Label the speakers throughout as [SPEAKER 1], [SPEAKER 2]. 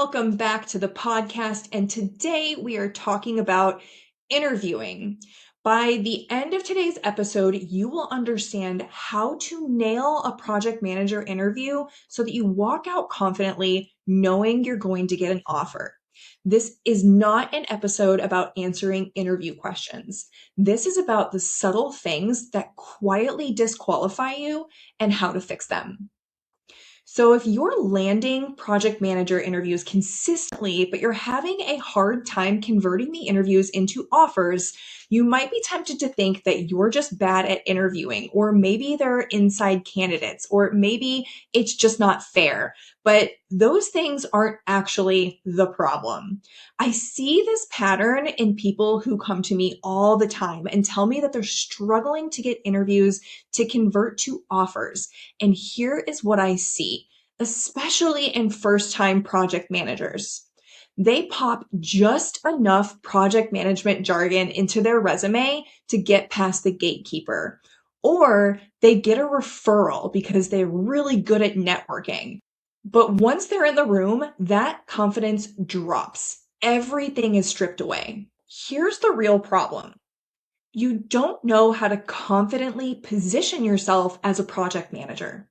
[SPEAKER 1] welcome back to the podcast. And today we are talking about interviewing. By the end of today's episode, you will understand how to nail a project manager interview so that you walk out confidently knowing you're going to get an offer. This is not an episode about answering interview questions. This is about the subtle things that quietly disqualify you and how to fix them. So if you're landing project manager interviews consistently, but you're having a hard time converting the interviews into offers, you might be tempted to think that you're just bad at interviewing, or maybe there are inside candidates, or maybe it's just not fair. But those things aren't actually the problem. I see this pattern in people who come to me all the time and tell me that they're struggling to get interviews to convert to offers. And here is what I see, especially in first-time project managers. They pop just enough project management jargon into their resume to get past the gatekeeper. Or they get a referral because they're really good at networking. But once they're in the room, that confidence drops. Everything is stripped away. Here's the real problem. You don't know how to confidently position yourself as a project manager.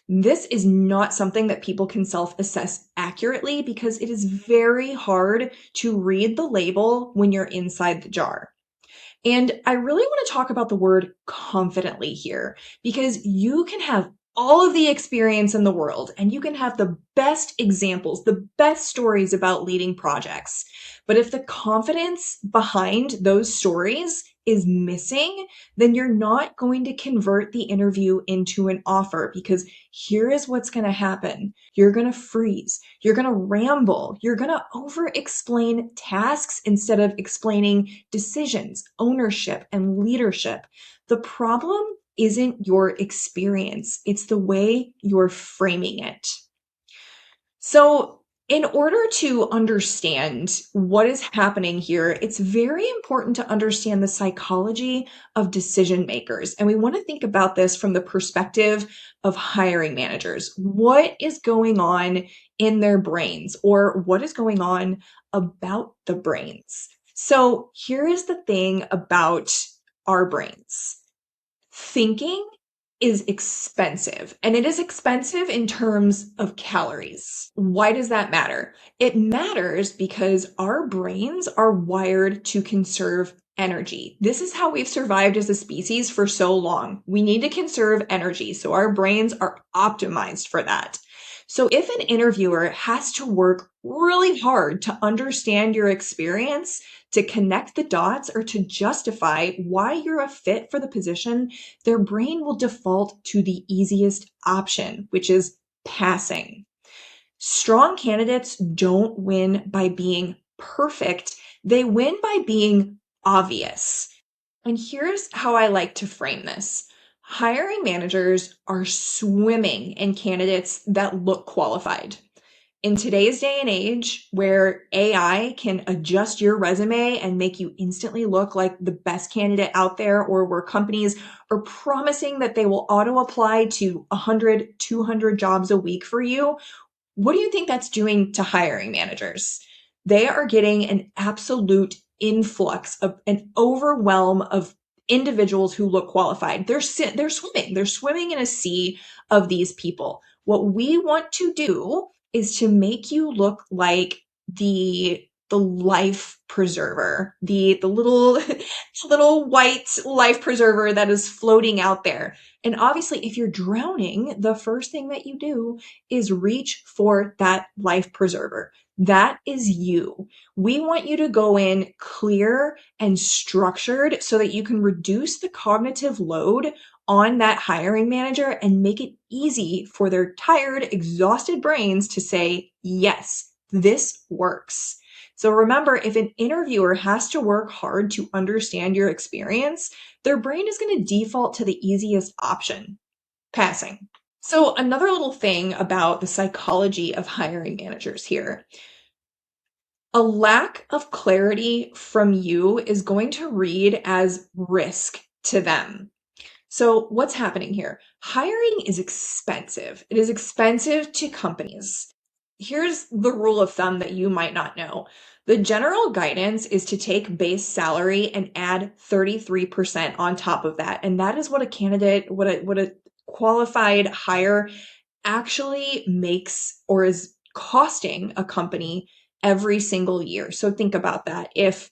[SPEAKER 1] This is not something that people can self-assess accurately because it is very hard to read the label when you're inside the jar. And I really want to talk about the word confidently here because you can have all of the experience in the world and you can have the best examples, the best stories about leading projects. But if the confidence behind those stories is missing, then you're not going to convert the interview into an offer because here is what's going to happen. You're going to freeze. You're going to ramble. You're going to over-explain tasks instead of explaining decisions, ownership, and leadership. The problem isn't your experience. It's the way you're framing it. So in order to understand what is happening here, it's very important to understand the psychology of decision makers. And we want to think about this from the perspective of hiring managers. What is going on in their brains, or what is going on about the brains? So here is the thing about our brains. Thinking is expensive, and it is expensive in terms of calories. Why does that matter? It matters because our brains are wired to conserve energy. This is how we've survived as a species for so long. We need to conserve energy, so our brains are optimized for that. So if an interviewer has to work really hard to understand your experience, to connect the dots, or to justify why you're a fit for the position, their brain will default to the easiest option, which is passing. Strong candidates don't win by being perfect. They win by being obvious. And here's how I like to frame this. Hiring managers are swimming in candidates that look qualified. In today's day and age, where AI can adjust your resume and make you instantly look like the best candidate out there, or where companies are promising that they will auto-apply to 100, 200 jobs a week for you, what do you think that's doing to hiring managers? They are getting an absolute influx of an overwhelm of individuals who look qualified. They're swimming in a sea of these people. What we want to do is to make you look like the life preserver, the little little white life preserver that is floating out there. And obviously, if you're drowning, the first thing that you do is reach for that life preserver. That is you. We want you to go in clear and structured so that you can reduce the cognitive load on that hiring manager and make it easy for their tired, exhausted brains to say, yes, this works. So remember, if an interviewer has to work hard to understand your experience, their brain is going to default to the easiest option, passing. So another little thing about the psychology of hiring managers here. A lack of clarity from you is going to read as risk to them. So what's happening here? Hiring is expensive. It is expensive to companies. here's the rule of thumb that you might not know. The general guidance is to take base salary and add 33% on top of that. And that is what a candidate, what a qualified hire actually makes or is costing a company every single year. So think about that. If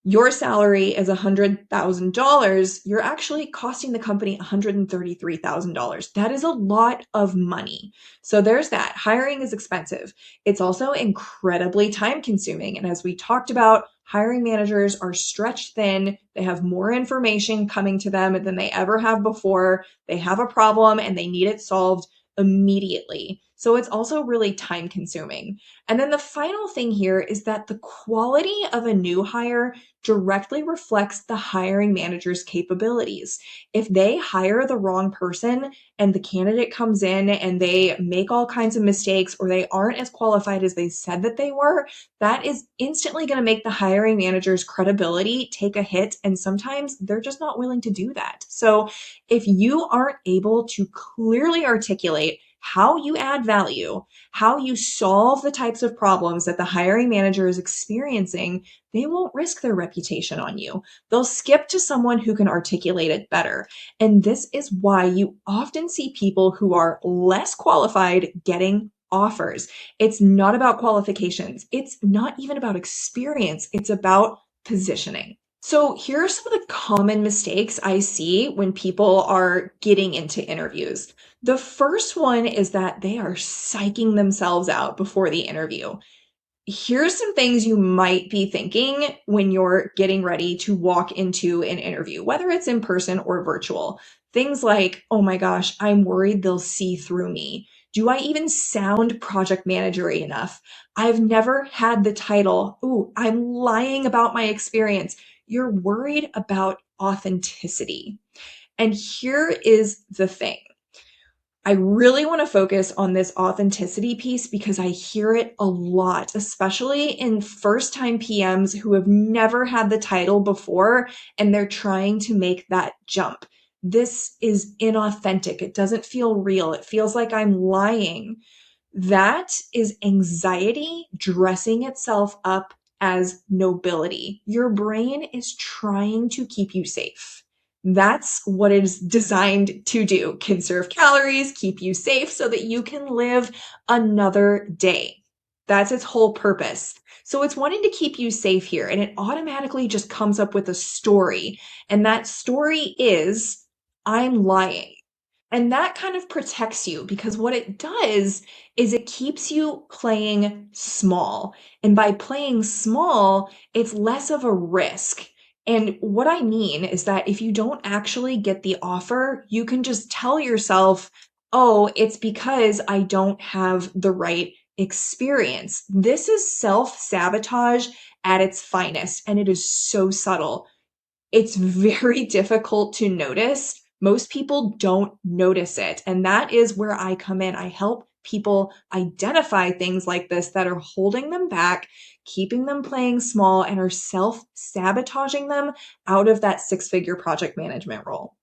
[SPEAKER 1] your salary is $100,000, you're actually costing the company $133,000. That is a lot of money. So there's that. Hiring is expensive. It's also incredibly time consuming. And as we talked about, hiring managers are stretched thin. They have more information coming to them than they ever have before. They have a problem and they need it solved immediately. So it's also really time consuming. And then the final thing here is that the quality of a new hire directly reflects the hiring manager's capabilities. If they hire the wrong person and the candidate comes in and they make all kinds of mistakes or they aren't as qualified as they said that they were, that is instantly going to make the hiring manager's credibility take a hit. And sometimes they're just not willing to do that. So if you aren't able to clearly articulate how you add value, how you solve the types of problems that the hiring manager is experiencing, they won't risk their reputation on you. They'll skip to someone who can articulate it better. And this is why you often see people who are less qualified getting offers. It's not about qualifications. It's not even about experience. It's about positioning. So here are some of the common mistakes I see when people are getting into interviews. The first one is that they are psyching themselves out before the interview. Here's some things you might be thinking when you're getting ready to walk into an interview, whether it's in person or virtual. Things like, oh my gosh, I'm worried they'll see through me. Do I even sound project managery enough? I've never had the title. Ooh, I'm lying about my experience. You're worried about authenticity. And here is the thing. I really want to focus on this authenticity piece because I hear it a lot, especially in first time PMs who have never had the title before and they're trying to make that jump. This is inauthentic. It doesn't feel real. It feels like I'm lying. That is anxiety dressing itself up as nobility. Your brain is trying to keep you safe. That's what it is designed to do. Conserve calories, keep you safe so that you can live another day. That's its whole purpose. So it's wanting to keep you safe here, and it automatically just comes up with a story. And that story is, I'm lying. And that kind of protects you because what it does is it keeps you playing small. And by playing small, it's less of a risk. And what I mean is that if you don't actually get the offer, you can just tell yourself, oh, it's because I don't have the right experience. This is self-sabotage at its finest, and it is so subtle. It's very difficult to notice. Most people don't notice it. And that is where I come in. I help people identify things like this that are holding them back, keeping them playing small, and are self-sabotaging them out of that six-figure project management role.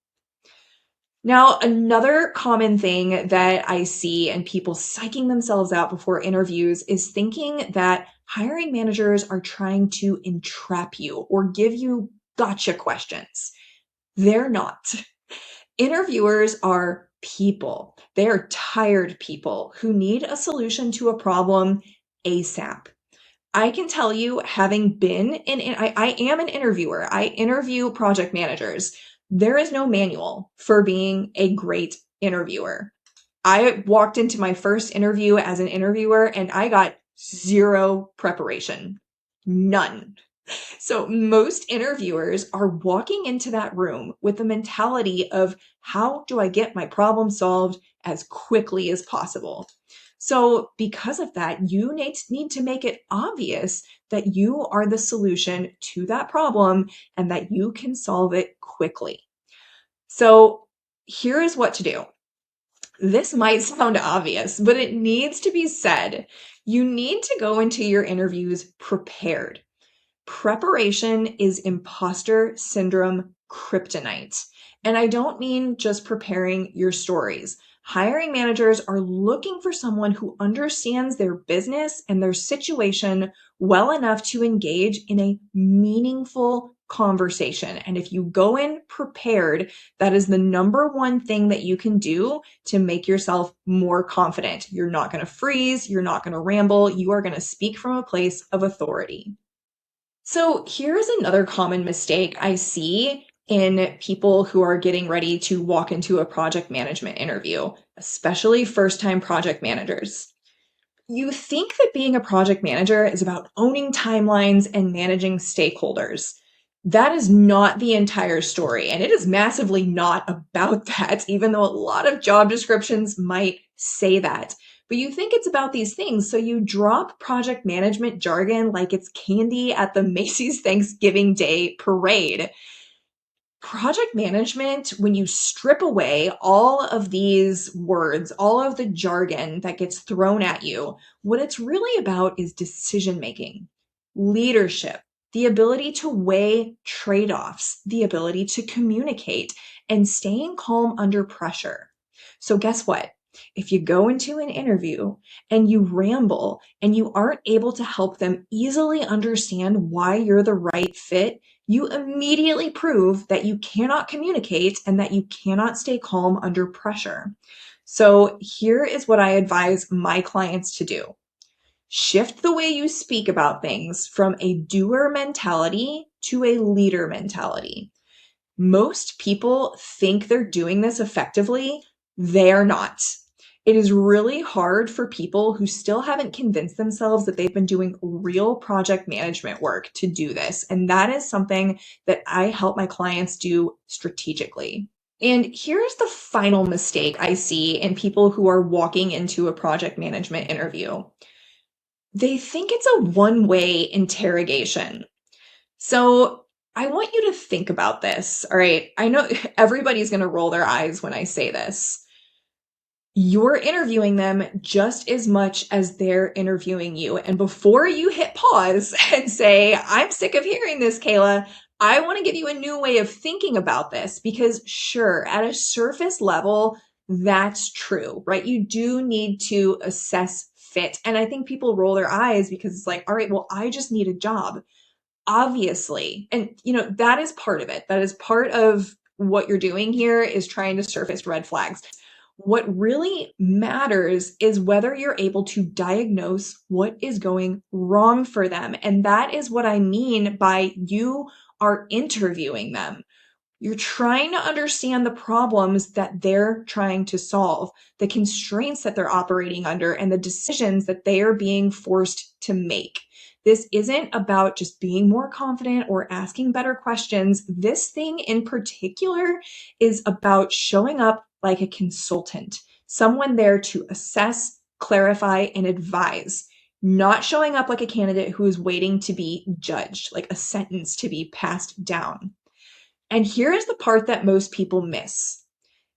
[SPEAKER 1] Now, another common thing that I see and people psyching themselves out before interviews is thinking that hiring managers are trying to entrap you or give you gotcha questions. They're not. Interviewers are people. They are tired people who need a solution to a problem ASAP. I can tell you, having been I am an interviewer. I interview project managers. There is no manual for being a great interviewer. I walked into my first interview as an interviewer and I got zero preparation. None. So most interviewers are walking into that room with the mentality of, how do I get my problem solved as quickly as possible? So because of that, you need to make it obvious that you are the solution to that problem and that you can solve it quickly. So here is what to do. This might sound obvious, but it needs to be said. You need to go into your interviews prepared. Preparation is imposter syndrome kryptonite. And I don't mean just preparing your stories. Hiring managers are looking for someone who understands their business and their situation well enough to engage in a meaningful conversation. And if you go in prepared, that is the number one thing that you can do to make yourself more confident. You're not going to freeze. You're not going to ramble. You are going to speak from a place of authority. So here's another common mistake I see in people who are getting ready to walk into a project management interview, especially first-time project managers. You think that being a project manager is about owning timelines and managing stakeholders. That is not the entire story, and it is massively not about that, even though a lot of job descriptions might say that. But you think it's about these things, so you drop project management jargon like it's candy at the Macy's Thanksgiving Day parade. Project management, when you strip away all of these words, all of the jargon that gets thrown at you, what it's really about is decision making, leadership, the ability to weigh trade offs, the ability to communicate, and staying calm under pressure. So, guess what? If you go into an interview and you ramble and you aren't able to help them easily understand why you're the right fit, you immediately prove that you cannot communicate and that you cannot stay calm under pressure. So here is what I advise my clients to do. Shift the way you speak about things from a doer mentality to a leader mentality. Most people think they're doing this effectively. They are not. It is really hard for people who still haven't convinced themselves that they've been doing real project management work to do this. And that is something that I help my clients do strategically. And here's the final mistake I see in people who are walking into a project management interview. They think it's a one-way interrogation. So I want you to think about this. All right. I know everybody's going to roll their eyes when I say this. You're interviewing them just as much as they're interviewing you. And before you hit pause and say, I'm sick of hearing this, Kayla, I want to give you a new way of thinking about this because sure, at a surface level, that's true, right? You do need to assess fit. And I think people roll their eyes because it's like, all right, well, I just need a job. Obviously. And that is part of it. That is part of what you're doing here is trying to surface red flags. What really matters is whether you're able to diagnose what is going wrong for them. And that is what I mean by you are interviewing them. You're trying to understand the problems that they're trying to solve, the constraints that they're operating under, and the decisions that they are being forced to make. This isn't about just being more confident or asking better questions. This thing in particular is about showing up like a consultant, someone there to assess, clarify, and advise, not showing up like a candidate who is waiting to be judged, like a sentence to be passed down. And here is the part that most people miss.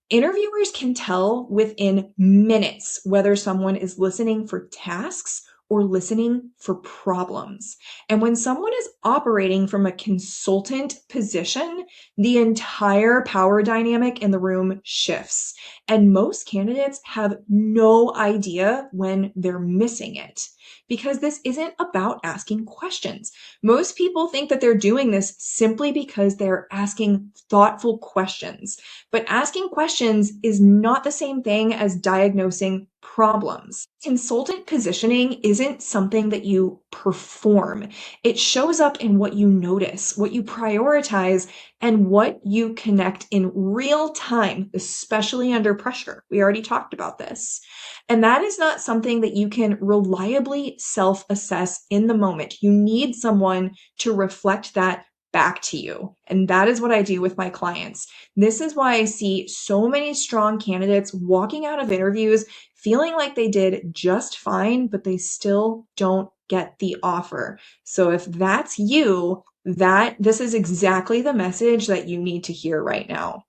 [SPEAKER 1] Interviewers can tell within minutes whether someone is listening for tasks or listening for problems. And when someone is operating from a consultant position, the entire power dynamic in the room shifts. And most candidates have no idea when they're missing it because this isn't about asking questions. Most people think that they're doing this simply because they're asking thoughtful questions. But asking questions is not the same thing as diagnosing problems. Consultant positioning isn't something that you perform. It shows up in what you notice, what you prioritize, and what you connect in real time, especially under pressure. We already talked about this. And that is not something that you can reliably self-assess in the moment. You need someone to reflect that back to you. And that is what I do with my clients. This is why I see so many strong candidates walking out of interviews feeling like they did just fine, but they still don't get the offer. So if that's you, this is exactly the message that you need to hear right now.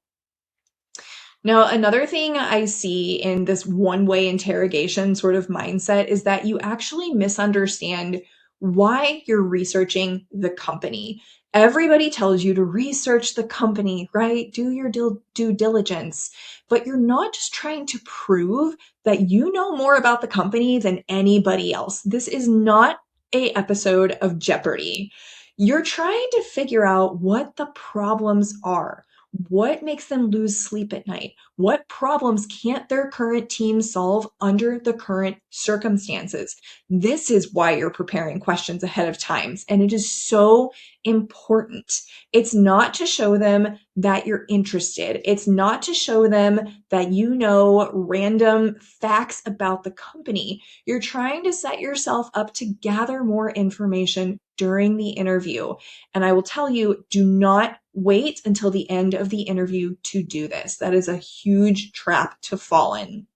[SPEAKER 1] Now, another thing I see in this one-way interrogation sort of mindset is that you actually misunderstand why you're researching the company. Everybody tells you to research the company, right? Do your due diligence, but you're not just trying to prove that you know more about the company than anybody else. This is not a episode of Jeopardy. You're trying to figure out what the problems are. What makes them lose sleep at night? What problems can't their current team solve under the current circumstances? This is why you're preparing questions ahead of time. And it is so important. It's not to show them that you're interested. It's not to show them that you know random facts about the company. You're trying to set yourself up to gather more information during the interview. And I will tell you, do not wait until the end of the interview to do this. That is a huge trap to fall in.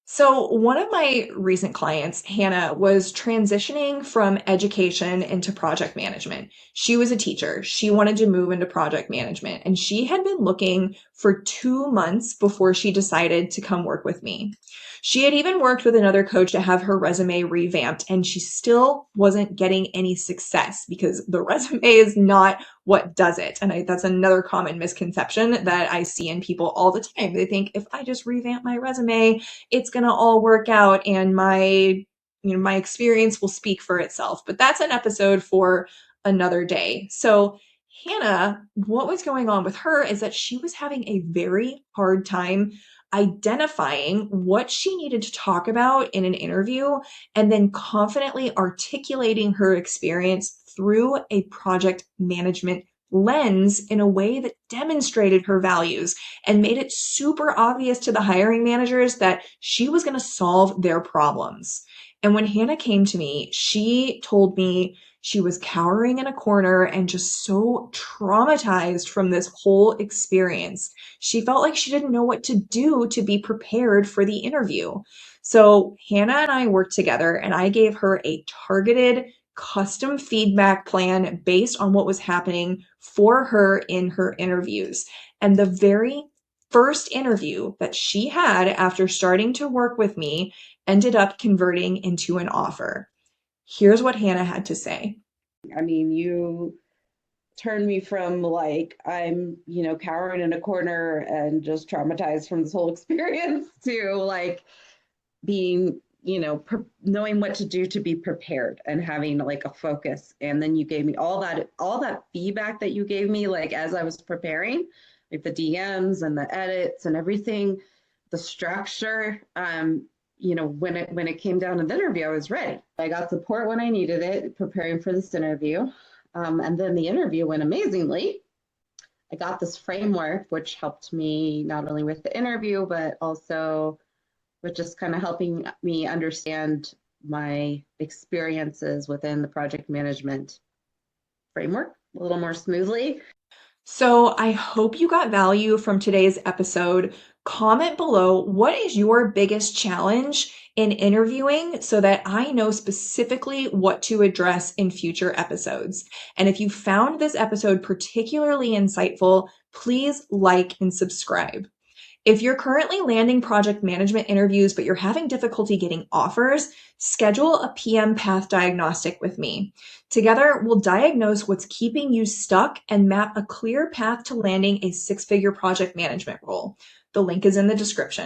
[SPEAKER 1] So, one of my recent clients, Hannah, was transitioning from education into project management. She was a teacher. She wanted to move into project management, and she had been looking for 2 months before she decided to come work with me. She had even worked with another coach to have her resume revamped, and she still wasn't getting any success because the resume is not what does it. And that's another common misconception that I see in people all the time. They think if I just revamp my resume, it's going to all work out and my experience will speak for itself. But that's an episode for another day. So Hannah, what was going on with her is that she was having a very hard time identifying what she needed to talk about in an interview and then confidently articulating her experience through a project management lens in a way that demonstrated her values and made it super obvious to the hiring managers that she was going to solve their problems. And when Hannah came to me, she told me she was cowering in a corner and just so traumatized from this whole experience. She felt like she didn't know what to do to be prepared for the interview. So Hannah and I worked together and I gave her a targeted custom feedback plan based on what was happening for her in her interviews. And the very first interview that she had after starting to work with me ended up converting into an offer. Here's what Hannah had to say.
[SPEAKER 2] I mean, you turned me from like I'm, cowering in a corner and just traumatized from this whole experience to like being, knowing what to do to be prepared and having like a focus. And then you gave me all that feedback that you gave me, like as I was preparing, like the DMs and the edits and everything, the structure. When it came down to the interview, I was ready. I got support when I needed it, preparing for this interview. And then the interview went amazingly. I got this framework, which helped me not only with the interview, but also with just kind of helping me understand my experiences within the project management framework a little more smoothly.
[SPEAKER 1] So I hope you got value from today's episode. Comment below, what is your biggest challenge in interviewing so that I know specifically what to address in future episodes. And if you found this episode particularly insightful, please like and subscribe. If you're currently landing project management interviews, but you're having difficulty getting offers, schedule a PM path diagnostic with me. Together, we'll diagnose what's keeping you stuck and map a clear path to landing a six-figure project management role. The link is in the description.